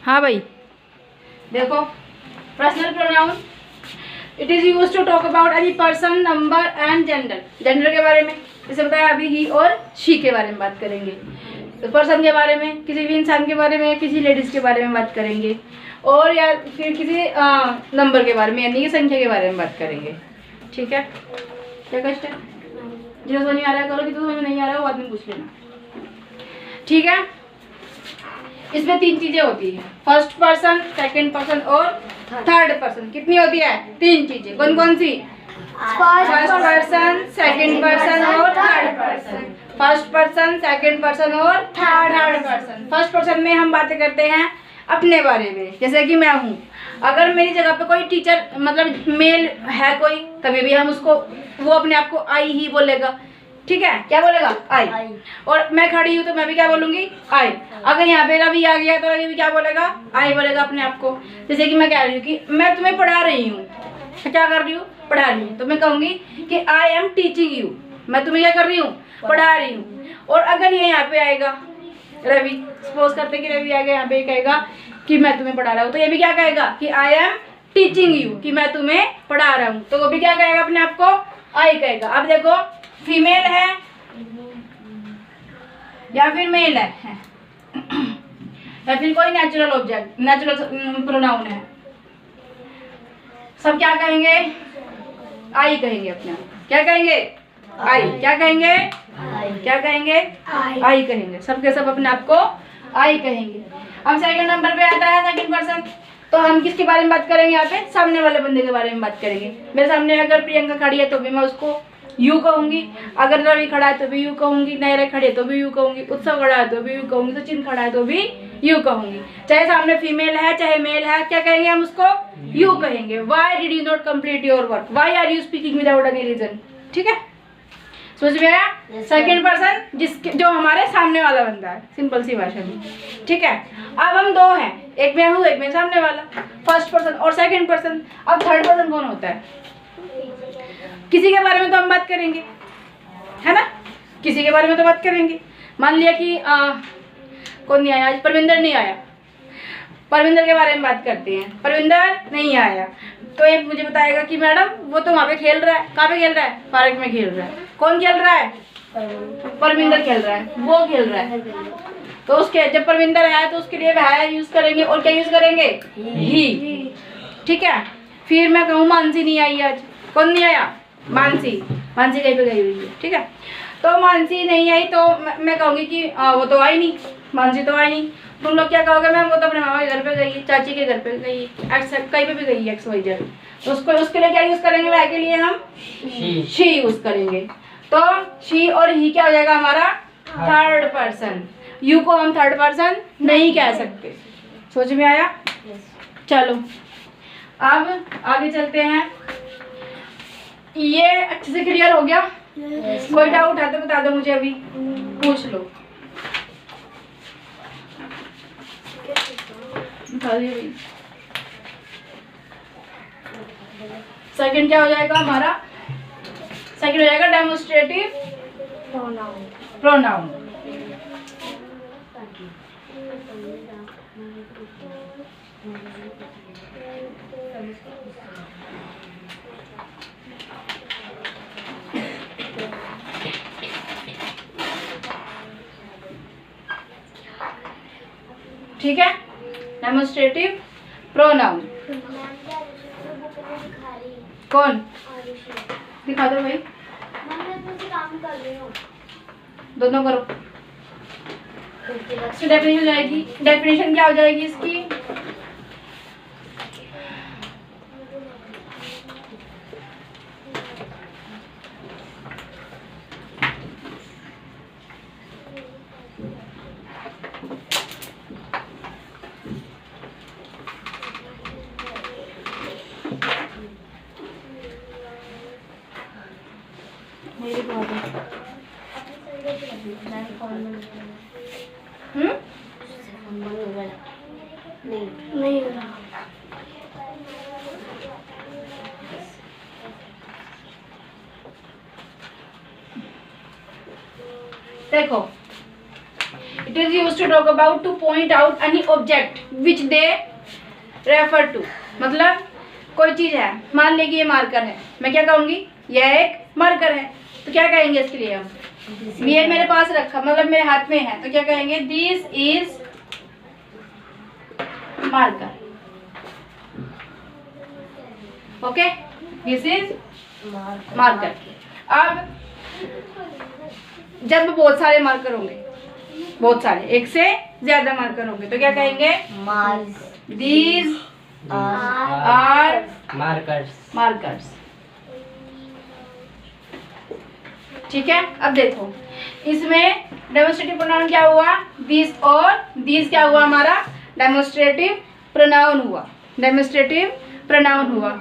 हाँ भाई देखो, personal pronoun it is use to talk about any person, number and gender. Gender के बारे में जैसे बताया अभी ही और शी के बारे में बात करेंगे। तो पर्सन के बारे में किसी भी इंसान के बारे में, किसी लेडीज के बारे में बात करेंगे, और या फिर किसी नंबर के बारे में यानी कि संख्या के बारे में बात करेंगे। ठीक है, क्या कष्ट है? जिन्हें समझ में आ रहा है करो, कि तो समझ में नहीं आ रहा है वो आदमी पूछ लेना। ठीक है, इसमें 3 चीजें होती है, फर्स्ट पर्सन, सेकंड पर्सन और थर्ड पर्सन। कितनी होती है? 3 चीजें। कौन कौन सी? फर्स्ट पर्सन, सेकंड पर्सन और third person. First person, second person और थर्ड पर्सन। फर्स्ट पर्सन में हम बातें करते हैं अपने बारे में, जैसे कि मैं हूँ। अगर मेरी जगह पे कोई टीचर मतलब मेल है कोई, तभी भी हम उसको, वो अपने आप को आई ही बोलेगा। ठीक है, क्या बोलेगा? आई। और मैं खड़ी हूँ तो मैं भी क्या बोलूंगी? आई। अगर यहाँ पे रवि आ गया तो रवि भी क्या बोलेगा? आई बोलेगा अपने आप को। जैसे कि मैं कह रही हूँ कि मैं तुम्हें पढ़ा रही हूँ, क्या कर रही हूँ? पढ़ा रही हूँ, तो मैं कहूँगी कि आई एम टीचिंग यू, मैं तुम्हें क्या कर रही हूँ? पढ़ा रही हूँ। और अगर ये यहाँ पे आएगा रवि, सपोज करते कि रवि आएगा यहाँ पे कहेगा कि मैं तुम्हें पढ़ा रहा हूँ, तो ये भी क्या कहेगा? कि आई एम टीचिंग यू, कि मैं तुम्हें पढ़ा रहा हूँ। तो वो भी क्या कहेगा? अपने आप को आई कहेगा। अब देखो, फीमेल है या फिर मेल है या फिर कोई नेचुरल ऑब्जेक्ट, नेचुरल प्रोनाउन है, सब क्या कहेंगे? आई कहेंगे अपने आप। क्या कहेंगे? आई। क्या कहेंगे? क्या कहेंगे? आई कहेंगे। सब के सब अपने आप को आई कहेंगे। अब सेकंड नंबर पे आता है सेकंड पर्सन, तो हम किसके बारे में बात करेंगे? यहाँ पे सामने वाले बंदे के बारे में बात करेंगे। मेरे सामने अगर प्रियंका खड़ी है तो भी मैं उसको यू कहूंगी, अगर रवि खड़ा है तो भी यू कहूंगी, नैरा खड़े तो भी यू कहूंगी, उत्सव खड़ा है तो भी यू कहूंगी, सचिन खड़ा है तो भी यू कहूंगी। चाहे सामने फीमेल है चाहे मेल है, क्या कहेंगे हम उसको? यू कहेंगे। Why did you not complete your work? Why are you speaking without any reason? ठीक है, समझ में आया? सेकेंड पर्सन जिसके, जो हमारे सामने वाला बंदा है, सिंपल सी भाषा में। ठीक है, अब हम 2 हैं, एक मैं हूँ एक मैं सामने वाला, फर्स्ट पर्सन और सेकेंड पर्सन। अब थर्ड पर्सन कौन होता है? किसी के बारे में तो हम बात करेंगे, है ना? किसी के बारे में तो बात करेंगे। मान लिया कि कौन नहीं आया आज? परविंदर नहीं आया, परविंदर के बारे में बात करते हैं। परविंदर नहीं आया तो ये मुझे बताएगा कि मैडम वो तो वहाँ पे खेल रहा है। कहाँ पे खेल रहा है? पार्क में खेल रहा है। कौन खेल रहा है? परविंदर खेल रहा है, वो खेल रहा है। तो उसके जब परविंदर है तो उसके लिए वह यूज करेंगे, और क्या यूज करेंगे? ही। ठीक है, फिर मैं कहूँ मानसी नहीं आई आज। कौन नहीं आया? मानसी। मानसी कहीं पे गई हुई है। ठीक है, तो मानसी नहीं आई तो मैं कहूँगी कि वो तो आई नहीं, मानसी तो आई नहीं। तुम लोग क्या कहोगे? मैम वो तो अपने मामा के घर पे गई, चाची के घर पे गई, एक्स कहीं पे भी गई, एक्स वाई जेड। तो उसको उसके लिए क्या यूज करेंगे? वह के लिए हम शी यूज करेंगे। तो शी और ही क्या हो जाएगा हमारा? Third person. यू को हम थर्ड पर्सन नहीं कह सकते। सोच में आया? चलो अब आगे चलते हैं। ये अच्छे से क्लियर हो गया? कोई डाउट है तो बता दो मुझे, अभी पूछ लो। सेकंड क्या हो जाएगा हमारा? सेकंड हो जाएगा डेमोन्स्ट्रेटिव प्रोनाउन। ठीक है, डेमोन्स्ट्रेटिव प्रोनाउन। कौन? दिखा दो भाई। दोनों करो। इसकी डेफिनेशन हो जाएगी, डेफिनेशन क्या हो जाएगी इसकी? मेरी बहुत नहीं हो रहा। देखो, it is used to talk about to point out any object which they refer to. मतलब कोई चीज़ है, मान लीजिए ये मार्कर है, मैं क्या कहूँगी, यह एक मार्कर है, तो क्या कहेंगे इसके लिए हम, ये मेरे पास रखा, मतलब मेरे हाथ में है, तो क्या कहेंगे, this is marker. Okay, this is marker. अब जब बहुत सारे मार्कर होंगे, बहुत सारे, एक से ज्यादा मार्कर होंगे, तो क्या कहेंगे, दीज आर मार्कर्स। ठीक है। अब देखो इसमें डेमोन्स्ट्रेटिव प्रोनाउन क्या हुआ, दिस, और दिस क्या हुआ, हमारा डेमोन्स्ट्रेटिव प्रोनाउन हुआ, डेमोन्स्ट्रेटिव प्रोनाउन हुआ।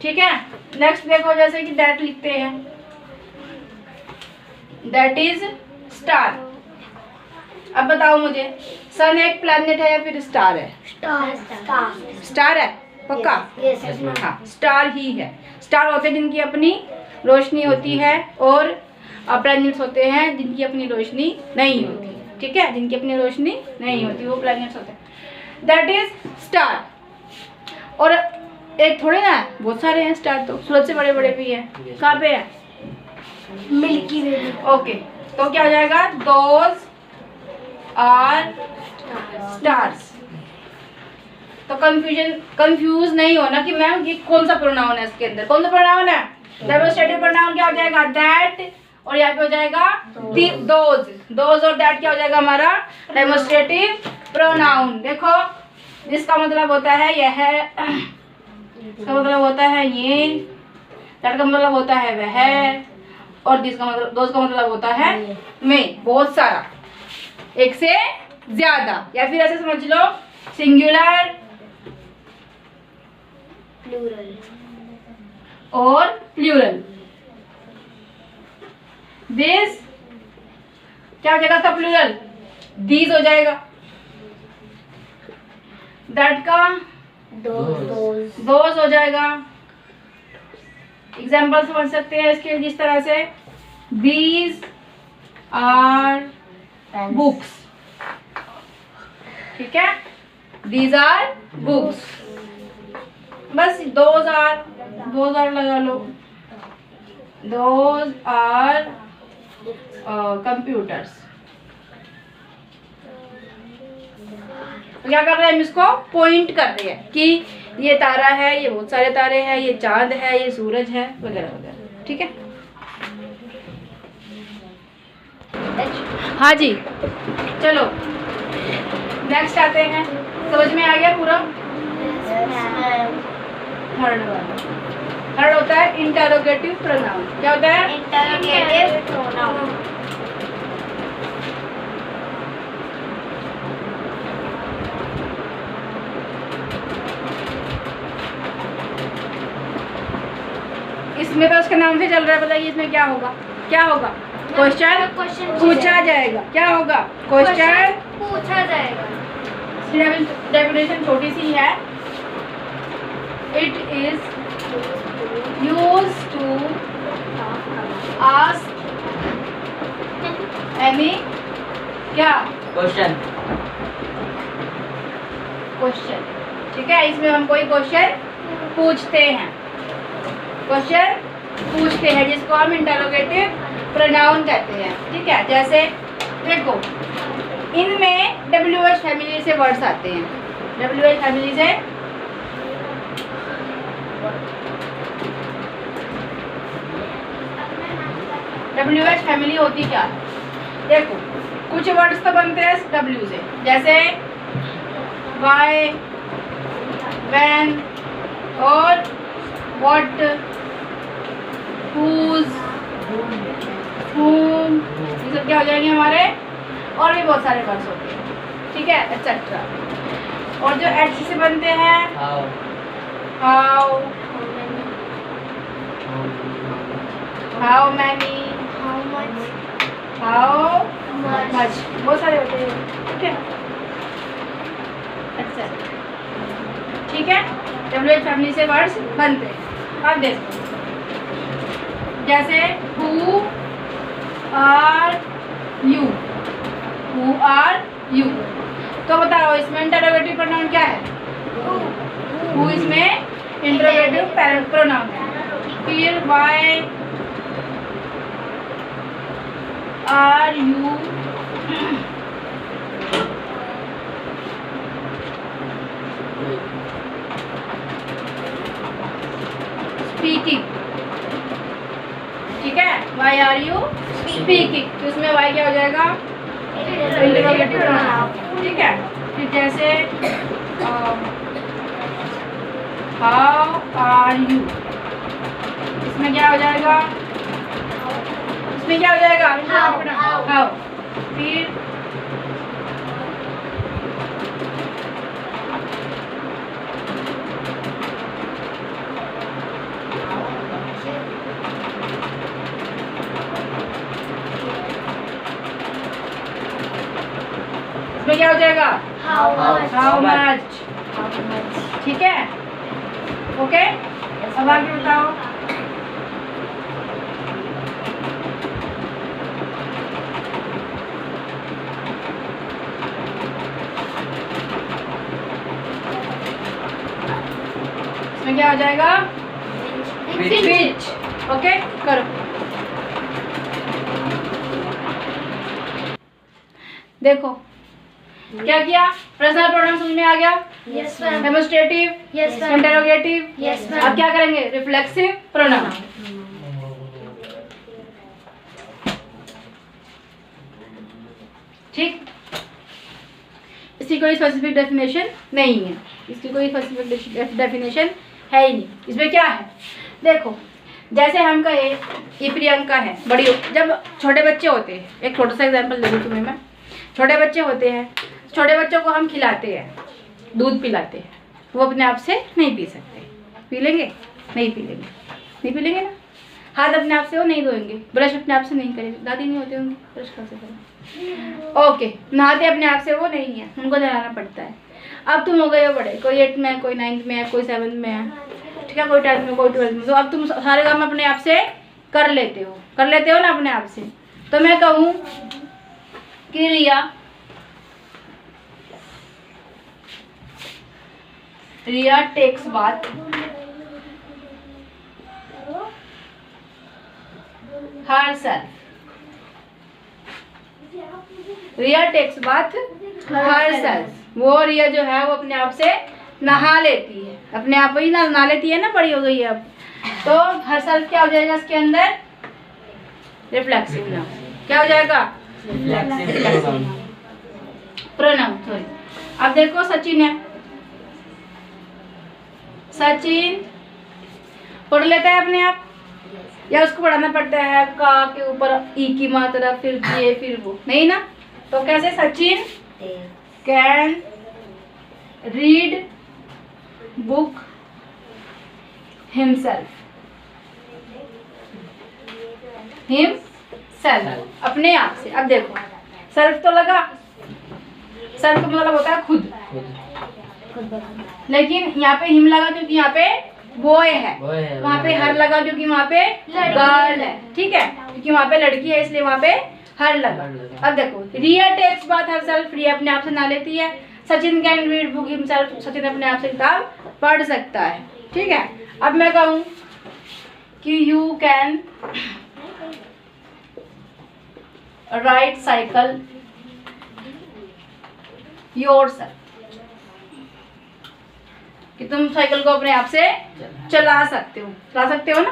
ठीक है। नेक्स्ट देखो, जैसे कि दैट लिखते हैं, दैट इज स्टार। अब बताओ मुझे, सन एक प्लैनेट है या फिर स्टार है? स्टार है पक्का? हाँ, स्टार ही है। स्टार होते हैं जिनकी अपनी रोशनी होती है, और प्लैनेट्स होते हैं जिनकी अपनी रोशनी नहीं होती। ठीक है, जिनकी अपनी रोशनी नहीं होती वो प्लैनेट्स होते हैं। That is star. और एक थोड़े ना, बहुत सारे हैं स्टार, तो सूरज से बड़े बड़े भी हैं। कहाँ पे है? मिल्की वे। ओके, तो क्या हो जाएगा, दोज आर स्टार्स। तो कंफ्यूज नहीं होना कि मैम ये कौन सा प्रोनाउन है, इसके अंदर कौन सा प्रोनाउन है। डेमोन्स्ट्रेटिव प्रोनाउन क्या हो जाएगा, दैट, और यहाँ पे हो जाएगा दोज। दोज और दैट क्या हो जाएगा हमारा डेमोन्स्ट्रेटिव प्रोनाउन। देखो, जिसका मतलब होता है यह, इसका मतलब होता है ये, दैट का मतलब होता है वह, और दिस का मतलब, दोज का मतलब होता है में, बहुत सारा, एक से ज्यादा, या फिर ऐसे समझ लो सिंगुलर, प्लूरल और प्लूरल। दिस क्या हो जाएगा, सब प्लूरल, दीज हो जाएगा। दैट का दोज हो जाएगा। एग्जाम्पल समझ सकते हैं इसके जिस तरह से, दीज आर बुक्स। ठीक है, दीज आर बुक्स। बस दोज आर लगा लो, दोज आर कंप्यूटर्स। तो क्या कर रहे हैं हम, इसको पॉइंट कर रहे हैं कि ये तारा है, ये बहुत सारे तारे हैं, ये चांद है, ये सूरज है, वगैरह वगैरह। ठीक है। हाँ जी, चलो नेक्स्ट आते हैं। समझ में आ गया पूरा? थर्ड वाला, थर्ड होता है इंटरोगेटिव प्रोनाउन। क्या होता है? Interrogative pronoun. इसमें तो उसके नाम से चल रहा है, बताइए इसमें क्या होगा, क्या होगा, क्वेश्चन पूछा जाएगा। क्या होगा, क्वेश्चन पूछा जाएगा। डेफिनेशन छोटी सी है, it is used to ask any, क्या, क्वेश्चन। ठीक है, इसमें हम कोई क्वेश्चन पूछते हैं, जिसको हम इंटरोगेटिव प्रोनाउन कहते हैं। ठीक है, जैसे देखो इनमें WH फैमिली से वर्ड्स आते हैं, WH फैमिली से WH फैमिली होती क्या है, देखो कुछ वर्ड्स तो बनते हैं W से, जैसे वाई, व्हेन और व्हाट, whose, whom, ये सब क्या हो जाएंगे हमारे, और भी बहुत सारे वर्ड्स होते हैं। ठीक है, एक्सेट्रा। और जो H से बनते हैं, how, how many, how much, बहुत सारे होते हैं। ठीक है, एक्सेट्रा। ठीक है, WH फैमिली से वर्ड्स बनते हैं। अब देखो जैसे who are you, who are you, तो बताओ इसमें इंटरोगेटिव प्रोनाउन क्या है? हु इसमें इंटरोगेटिव प्रोनाउन है। फिर व्हाई आर यू स्पीकिंग, ठीक है, वाई आर यू स्पीकिंग, तो इसमें वाई क्या हो जाएगा? इंटरोगेटिव प्रोनाउन, ठीक है। फिर जैसे हाउ आर यू, इसमें क्या हो जाएगा? इसमें क्या हो जाएगा? हाउ। फिर इसमें क्या हो जाएगा? हाउ मच, ठीक है, ओके। अब आगे बताओ। इसमें क्या हो जाएगा? विच, ओके, करो। देखो क्या किया? पर्सनल प्रोनाउन समझ में आ गया? Yes ma'am. Demonstrative, yes ma'am. Interrogative, yes ma'am. अब क्या करेंगे? Reflexive pronoun. ठीक, इसकी कोई स्पेसिफिक डेफिनेशन नहीं है, इसकी कोई स्पेसिफिक डेफिनेशन है ही नहीं। इसमें क्या है? देखो जैसे हम कहे ये प्रियंका है, बड़ी जब छोटे बच्चे होते हैं, एक छोटा सा एग्जांपल दे दूँ तुम्हें मैं। छोटे बच्चे होते हैं, छोटे बच्चों को हम खिलाते हैं, दूध पिलाते हैं, वो अपने आप से नहीं पी सकते। पी लेंगे? नहीं पी लेंगे, नहीं पी लेंगे ना। हाथ अपने आप से वो नहीं धोएंगे, ब्रश अपने आप से नहीं करेंगे, दादी नहीं होते होंगे ब्रश कैसे करें? ओके, नहाते अपने आप से वो नहीं है, उनको नहाना पड़ता है। अब तुम हो गए हो बड़े, कोई 8th में है, कोई 9th में है, कोई 7th में है, ठीक है, कोई 10th में, कोई 12th में। तो अब तुम सारे काम अपने आप से कर लेते हो ना अपने आप से। तो मैं कहूँ कि रिया टेक्स बाथ herself, रिया टेक्स बाथ herself, वो रिया जो है वो अपने आप से नहा लेती है, अपने आप ही नहा लेती है ना, बड़ी हो गई है अब। तो herself क्या हो जाएगा इसके अंदर? Reflexive noun. क्या हो जाएगा? Pronoun, sorry. अब देखो सचिन है, सचिन पढ़ लेता है अपने आप या उसको पढ़ाना पड़ता है? का के ऊपर ई की मात्रा, फिर ये, फिर वो, नहीं ना। तो कैसे? Sachin can read book himself, अपने आप से। अब देखो सेल्फ तो लगा, सेल्फ का मतलब होता है खुद, लेकिन यहाँ पे हिम लगा क्योंकि यहाँ पे बॉय है, वहाँ पे हर लगा क्योंकि वहाँ पे गर्ल है, ठीक है, क्योंकि वहाँ पे लड़की है इसलिए वहाँ पे हर लगा। अब देखो रिया टेक्स बाथ हरसेल्फ, रिया अपने आप से नहा लेती है। Sachin can read book himself, Sachin अपने आप से किताब पढ़ सकता है, ठीक है। अब मैं कहूँ कि you can ride cycle yourself, कि तुम साइकिल को अपने आप से चला सकते हो ना।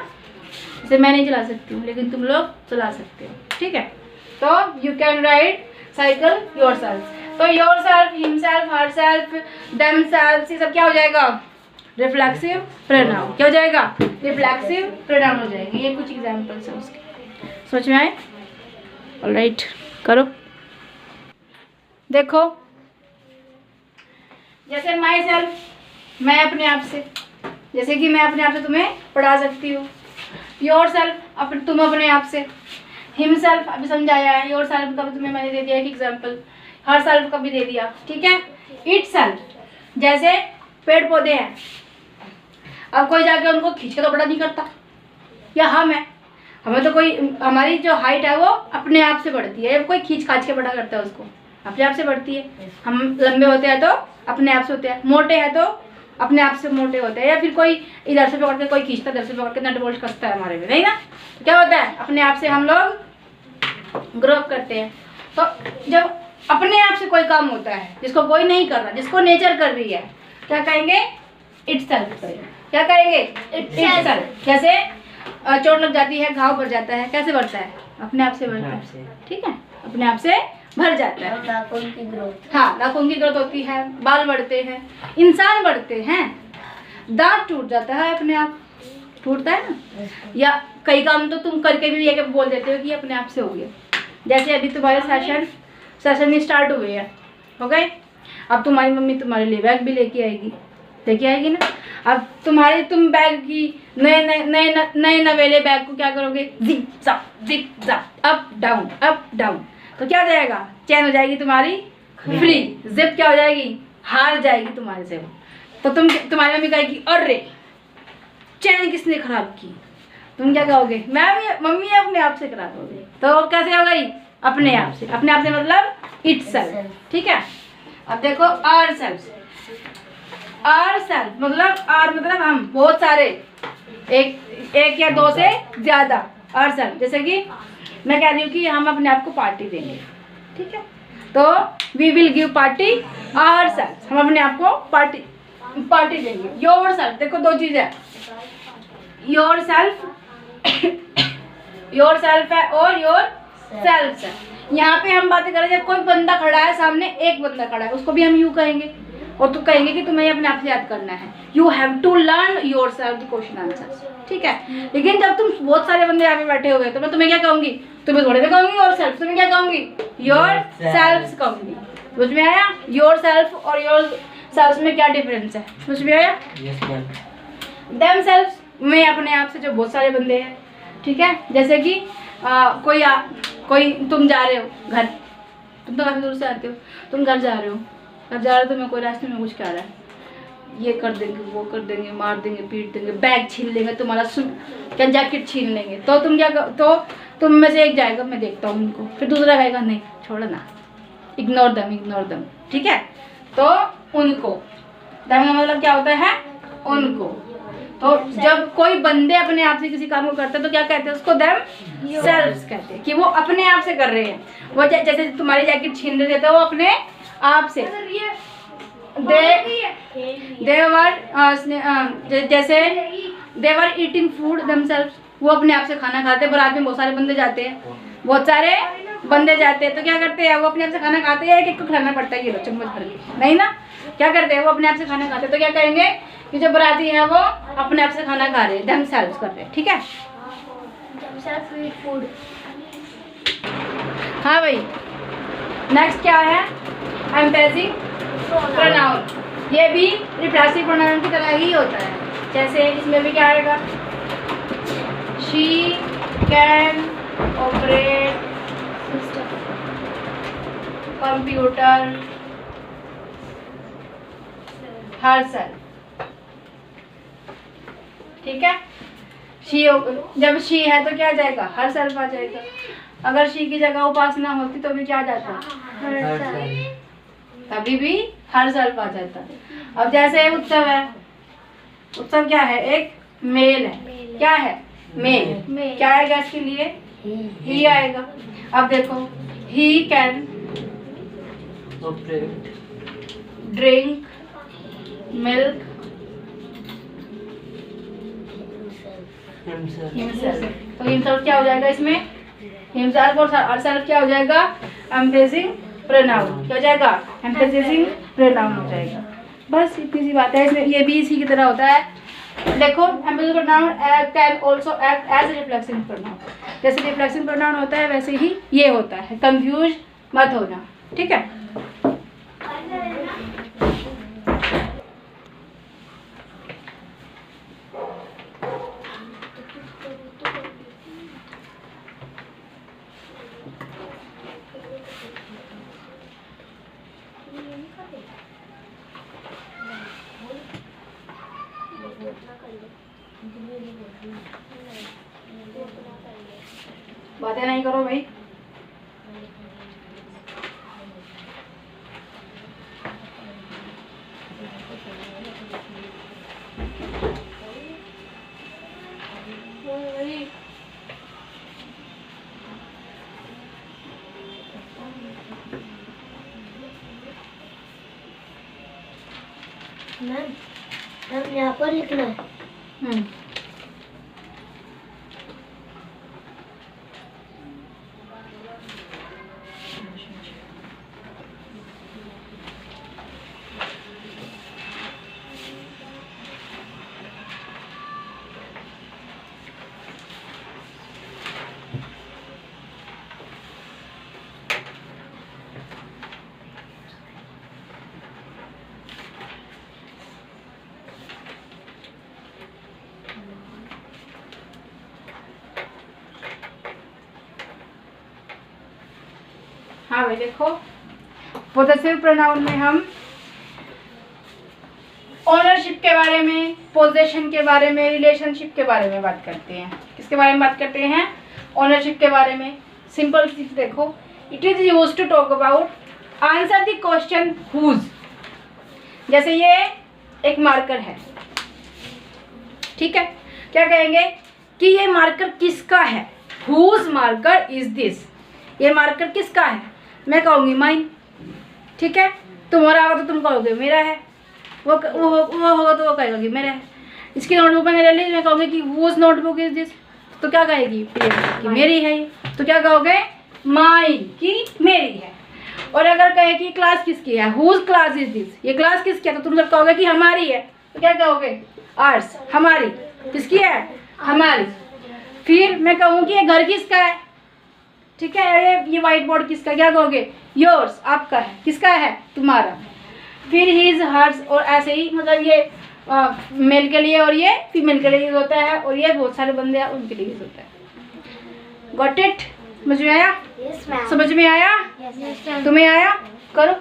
जैसे मैं नहीं चला सकती हूँ लेकिन तुम लोग चला सकते हो, ठीक है। तो you can ride cycle yourself. तो योरसेल्फ, हिमसेल्फ, हरसेल्फ, देमसेल्फ, ये सब क्या हो जाएगा? Reflexive pronoun. क्या हो जाएगा? रिफ्लेक्सिव प्रोनाउन हो जाएंगे। ये कुछ एग्जांपल्स हैं उसके, समझ में आए? ऑलराइट, करो। देखो जैसे माई सेल्फ, मैं अपने आप से, जैसे कि मैं अपने आप से तुम्हें पढ़ा सकती हूँ। योर सेल्फ, तुम अपने आप से। हिम सेल्फ अभी समझाया है, योर सेल्फ का भी तुम्हें मैंने दे दिया एक एग्जाम्पल, हर सेल्फ का भी दे दिया, ठीक है। इट सेल्फ, जैसे पेड़ पौधे हैं, अब कोई जाके उनको खींच के तो बड़ा नहीं करता, या हम है, हमें तो कोई, हमारी जो हाइट है वो अपने आप से बढ़ती है, कोई खींच खाच के बड़ा करता है उसको, अपने आप से बढ़ती है। हम लंबे होते हैं तो अपने आप से होते हैं, मोटे हैं तो अपने आप से मोटे होते हैं, या फिर कोई इधर से पकड़ के कोई खींचता, इधर से पकड़ के नट बोल्ट कसता है हमारे में, नहीं ना? क्या होता है, अपने आप से हम लोग ग्रो करते हैं। तो जब अपने आप से कोई काम होता है जिसको कोई नहीं कर रहा, जिसको नेचर कर रही है, क्या कहेंगे? इटसेल्फ। क्या कहेंगे? इटसेल्फ। जैसे चोट लग जाती है, घाव भर जाता है, कैसे बढ़ता है? अपने आप से बढ़ता है, ठीक है, अपने आप से भर जाता है। नाखून की ग्रोथ, हाँ, नाखून की ग्रोथ होती है, बाल बढ़ते हैं, इंसान बढ़ते हैं, दांत टूट जाता है, अपने आप टूटता है ना। या कई काम तो तुम करके भी ये बोल देते हो कि अपने आप से हो गया। जैसे अभी तुम्हारे सेशन स्टार्ट हुए हैं, हो गए, अब तुम्हारी मम्मी तुम्हारे लिए बैग भी लेके आएगी ना। अब तुम बैग की नए नवेले बैग को क्या करोगे? जिप जाप, अप डाउन, तो क्या हो जाएगा? चैन हो जाएगी तुम्हारी फ्री, जिप क्या हो जाएगी? हार जाएगी तुम्हारे से वो। तो तुम्हारी मम्मी कहेगी अरे चैन किसने खराब की? तुम क्या कहोगे? मम्मी अपने आप से खराब हो गई। तो कैसे हो गई? अपने आप से। अपने आप से मतलब इटसेल्फ, ठीक है। अब देखो आवरसेल्फ मतलब हम, बहुत सारे, एक या दो से ज्यादा आवरसेल्फ। जैसे कि मैं कह रही हूँ कि हम अपने आप को पार्टी देंगे, ठीक है, तो we will give party ourselves, हम अपने आप को पार्टी देंगे। योरसेल्फ, देखो दो चीज है, योरसेल्फ है और योरसेल्फ है। यहाँ पे हम बातें करें, जब कोई बंदा खड़ा है सामने, एक बंदा खड़ा है, उसको भी हम यू कहेंगे, और तो कहेंगे कि तुम्हें अपने आप से याद करना है। You have to learn yourself question answer, ठीक है। लेकिन जब तुम बहुत सारे बंदे यहाँ पे बैठे हुए, तो मैं तुम्हें क्या कहूंगी? तुम्हें थोड़े में कहूंगी योर सेल्फ, तुम्हें क्या कहूंगी? योर सेल्फ कहूंगी। समझ में आया? योर सेल्फ और योर सेल्फ में क्या डिफरेंस है? समझ में आया? देम सेल्फ में अपने आप से जो बहुत सारे बंदे हैं, ठीक है। जैसे कि कोई तुम जा रहे हो घर, तुम तो काफी दूर से आते हो, तुम घर जा रहे हो, तुम्हें कोई रास्ते में कुछ कह रहा है, ये कर देंगे, वो कर देंगे, मार देंगे, पीट देंगे, बैग छीन लेंगे, तुम्हारा क्या जैकेट छीन लेंगे, तो तुम में से एक जाएगा मैं देखता हूँ उनको, फिर दूसरा कहेगा नहीं छोड़ो ना, इग्नोर दम, ठीक है। तो उनको दम का मतलब क्या होता है? उनको। तो जब कोई बंदे अपने आप से किसी काम को करते हैं तो क्या कहते हैं उसको? देम सेल्फ कहते हैं, कि वो अपने आप से कर रहे हैं। वो जैसे तुम्हारी जैकेट छीन रहे थे, वो अपने आप से, जैसे देवर ईटिंग फूड देमसेल्फ, वो अपने आप से खाना खाते हैं। बारात में बहुत सारे बंदे जाते हैं, तो क्या करते हैं? वो अपने आप से खाना खाते हैं, एक को खिलाना पड़ता है, ये लो चम्मच भर के, नहीं ना? क्या करते हैं? वो अपने आप से खाना खाते हैं। तो क्या कहेंगे कि जो बराती है वो अपने आप से खाना खा रहे हैं, देमसेल्फ कर रहे हैं, ठीक है। फूड। हाँ भाई, नेक्स्ट क्या है? एम्फेसिक प्रोनाउन। ये भी रिफ्लेक्सिव प्रोनाउन की तरह ही होता है। जैसे इसमें भी क्या आएगा? She can operate computer herself, ठीक है। जब शी है तो क्या आ जाएगा? हरसेल्फ आ जाएगा। अगर शी की जगह उपासना होती तो भी क्या आ जाता? तभी भी हरसेल्फ आ जाता। अब जैसे उत्सव है, उत्सव क्या है? एक मेल है, क्या है? मेल। क्या आएगा इसके लिए? ही आएगा। अब देखो, he can drink milk himself. तो हिमसेल्फ क्या हो जाएगा इसमें? हिमसेल्फ और हरसेल्फ क्या हो जाएगा? Emphasising pronoun. क्या हो जाएगा? एम्फेसिंग प्रोनाउन हो जाएगा। बस इतनी सी बात है। इसमें ये भी इसी की तरह होता है। देखो, emphasising pronoun can also act as reflexing pronoun. जैसे रिफ्लेक्सिंग प्रोनाउन होता है वैसे ही ये होता है, कंफ्यूज मत होना, ठीक है। बातें नहीं करो भाई। मैम यहाँ पर लिखना है। हाँ भाई देखो, पोजेसिव प्रोनाउन में हम ओनरशिप के बारे में, पोजेशन के बारे में, रिलेशनशिप के बारे में बात करते हैं। किसके बारे में बात करते हैं? ओनरशिप के बारे में। सिंपल चीज देखो, it is used to talk about answer the question whose. जैसे ये एक मार्कर है, ठीक है, क्या कहेंगे कि ये मार्कर किसका है? Whose marker is this. ये मार्कर किसका है? मैं कहूँगी माइन, ठीक है। तुम्हारा होगा तो तुम कहोगे मेरा है, वो होगा तो वो कहेगा कि मेरा है। इसकी नोटबुक में ले ली, मैं कहूँगी कि हुज नोटबुक इज दिस, तो क्या कहेगी? कि मेरी है ये, तो क्या कहोगे? माइन, की मेरी है। और अगर कहे कि क्लास किसकी है, हुज क्लास इज दिस, ये क्लास किसकी है, तो तुम सब कहोगे कि हमारी है, तो क्या कहोगे? आर्स, हमारी। किसकी है? हमारी। फिर मैं कहूँ कि ये घर किसका है, ठीक है, ये व्हाइट बोर्ड किसका, क्या कहोगे? योर्स, आपका है। किसका है? तुम्हारा। फिर हिज, हर्स, और ऐसे ही, मतलब ये मेल के लिए और ये फीमेल के लिए यूज होता है, और ये बहुत सारे बंदे हैं उनके लिए यूज होता है। Got it? समझ में आया? समझ में आया? तुम्हें आया? करो।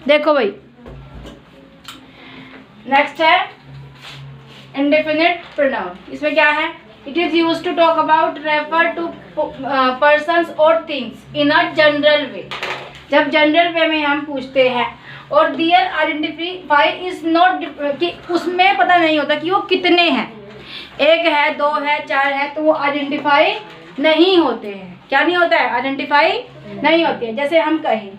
देखो भाई, नेक्स्ट है इंडेफिनिट प्रोनाउन। इसमें क्या है? It is use to talk about, refer to persons और things in a general way. जब जनरल वे में हम पूछते हैं, और दियर आइडेंटिफाई इज नॉट, कि उसमें पता नहीं होता कि वो कितने हैं, एक है, दो है, चार है, तो वो आइडेंटिफाई नहीं होते हैं। क्या नहीं होता है? आइडेंटिफाई नहीं होते हैं। जैसे हम कहें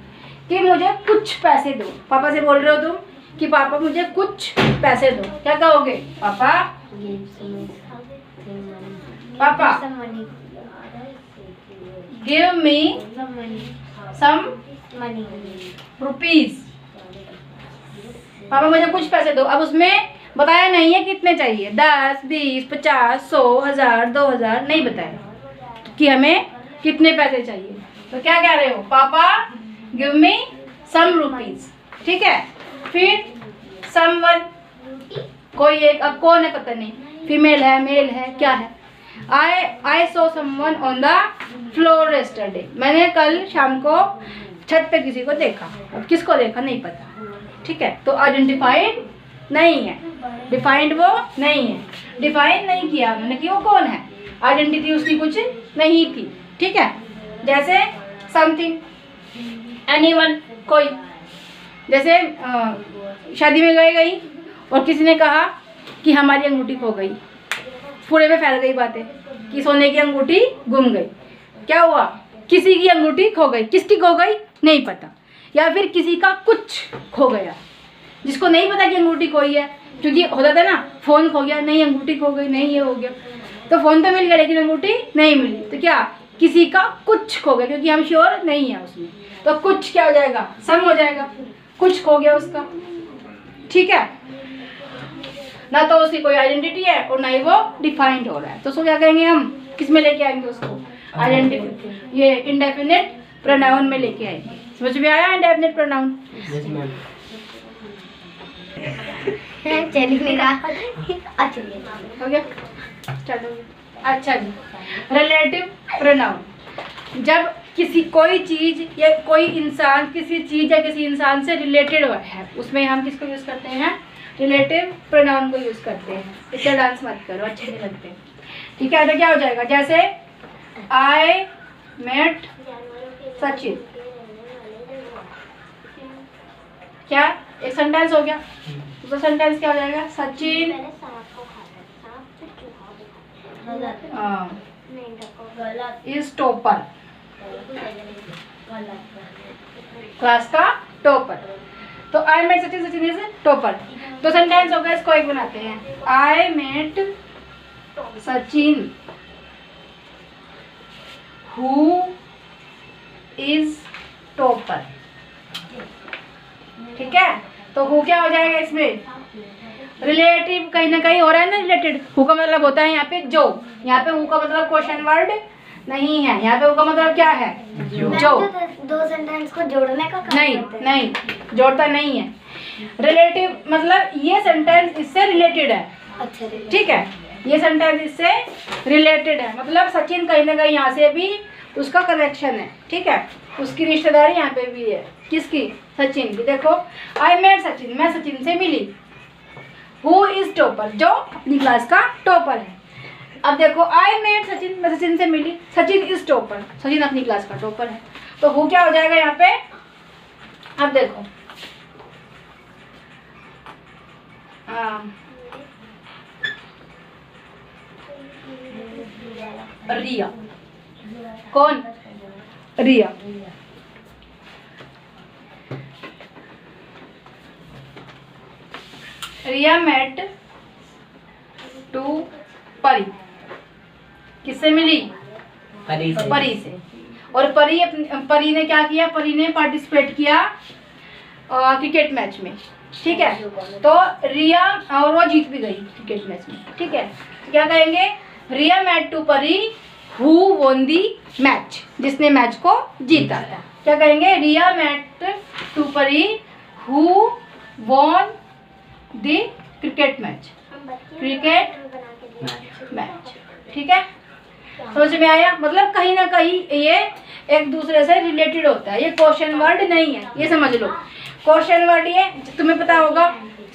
कि मुझे कुछ पैसे दो, पापा से बोल रहे हो तुम कि पापा मुझे कुछ पैसे दो, क्या कहोगे? पापा, पापा गिव मी सम रुपीज। पापा मुझे कुछ पैसे दो। अब उसमें बताया नहीं है कितने चाहिए, 10, 20, 50, 100, 1000, 2000, नहीं बताया कि हमें कितने पैसे चाहिए। तो क्या कह रहे हो? पापा गिव मी सम रुपीज, ठीक है। फिर समवन, कोई एक, अब कौन है पता नहीं, फीमेल है, मेल है, क्या है? I saw someone on the floor yesterday. मैंने कल शाम को छत पे किसी को देखा। अब किसको देखा नहीं पता, ठीक है। तो आइडेंटिफाइड नहीं है, डिफाइंड वो नहीं है, डिफाइन नहीं किया उन्होंने कि वो कौन है, आइडेंटिटी उसकी कुछ नहीं थी, ठीक है। जैसे समथिंग, एनीवन, कोई। जैसे शादी में गई और किसी ने कहा कि हमारी अंगूठी खो गई, पूरे में फैल गई बातें कि सोने की अंगूठी गुम गई। क्या हुआ? किसी की अंगूठी खो गई। किसकी खो गई? नहीं पता। या फिर किसी का कुछ खो गया, जिसको नहीं पता कि अंगूठी खोई है, क्योंकि होता था ना, फोन खो गया, नहीं अंगूठी खो गई, नहीं ये हो गया, तो फोन तो मिल गया लेकिन अंगूठी नहीं मिली। तो क्या? किसी का कुछ खो गया, क्योंकि हम श्योर नहीं है उसमें, तो कुछ क्या हो जाएगा? सम हो जाएगा, कुछ खो गया उसका, ठीक है। ना तो उसकी कोई आइडेंटिटी है और ना ही वो डिफाइंड हो रहा है, तो उसको क्या कहेंगे हम? किस में लेके आएंगे उसको? आइडेंटिटी, ये इंडेफिनिट प्रोनाउन में लेके आएंगे। समझ में आया इंडेफिनिट प्रोनाउन? हो गया, चलो। अच्छा जी, रिलेटिव प्रोनाउन, जब किसी कोई चीज या कोई इंसान किसी चीज या किसी इंसान से रिलेटेड है, उसमें हम किसको यूज करते हैं? रिलेटिव प्रोनाउन को यूज करते हैं। इसका डांस मत करो, अच्छे नहीं लगते, ठीक है। तो क्या हो जाएगा? जैसे आई मेट सचिन, क्या एक सेंटेंस हो गया। तो सेंटेंस क्या हो जाएगा? सचिन मैंने सांप को खाया, सांप से चूहा को खाया। गलत। इज टॉपर, क्लास का टॉपर। तो I met Sachin, Sachin is topper. तो सेंटेंस होगा, इसको एक बनाते हैं। I met Sachin who is topper. ठीक है, तो हु क्या हो जाएगा इसमें? रिलेटिव कहीं ना कहीं हो रहा है ना, रिलेटेड। हु का मतलब होता है यहाँ पे जो, यहाँ पे हु का मतलब क्वेश्चन वर्ड नहीं है, यहाँ पे हु का मतलब क्या है? जो। दो सेंटेंस को जोड़ने का काम नहीं करते हैं। नहीं, जोड़ता नहीं है। रिलेटिव मतलब ये सेंटेंस इससे रिलेटेड है। अच्छा, ठीक है, ये सेंटेंस इससे रिलेटेड है, मतलब सचिन कहीं ना कहीं यहाँ से भी उसका कनेक्शन है। ठीक है, उसकी रिश्तेदारी यहाँ पे भी है। किसकी? सचिन की। देखो, आई मेट सचिन, मैं सचिन से मिली। हु इज टॉपर, जो अपनी क्लास का टॉपर है। अब देखो, आई मेट सचिन, मैं सचिन से मिली। सचिन इज टॉपर, सचिन अपनी क्लास का टॉपर है। तो हु क्या हो जाएगा यहाँ पे? अब देखो, रिया। कौन? रिया। रिया मेट टू परी। किससे मिली? परी से। परी से। और परी ने क्या किया? परी ने पार्टिसिपेट किया क्रिकेट मैच में। ठीक है, तो रिया, और वो जीत भी गई क्रिकेट मैच में। ठीक है, तो क्या कहेंगे? रिया मेट टू परी हु वॉन दी मैच, जिसने मैच को जीता था। क्या कहेंगे? रिया मेट टू परी who won the cricket match, cricket match. ठीक है, समझ में आया? मतलब कहीं ना कहीं ये एक दूसरे से रिलेटेड होता है, ये क्वेश्चन वर्ड नहीं है, ये समझ लो। क्वेश्चन वर्ड ये तुम्हें पता होगा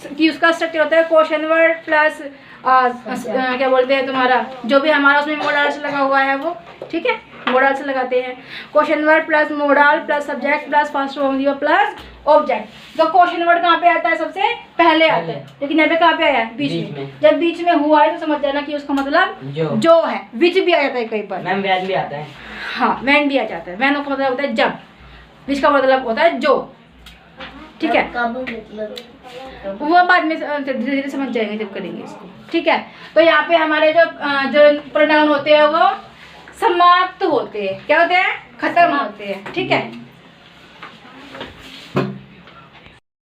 कि उसका स्ट्रक्चर होता है क्वेश्चन वर्ड प्लस क्या बोलते हैं तुम्हारा, जो भी हमारा उसमें मोडाल से लगा हुआ है वो। ठीक है, मोडाल से लगाते हैं। Question word plus modal plus subject plus first form plus object. तो क्वेश्चन वर्ड कहाँ पे आता है? सबसे पहले आता है, लेकिन यहाँ पे कहाँ पे आया है? बीच में। जब बीच में हुआ है तो समझ जाना कि उसका मतलब जो है। विच भी आ जाता है कई बार। मैम व्याज भी आता है। हाँ, वैन भी आ जाता है। वैन का मतलब होता है जब, विच का मतलब होता है जो। ठीक है, वो बाद में धीरे धीरे समझ जाएंगे जब करेंगे इसको। ठीक है, तो यहाँ पे हमारे जो प्रोनाउन होते हैं वो समाप्त होते हैं। क्या होते हैं? खत्म होते हैं। ठीक है।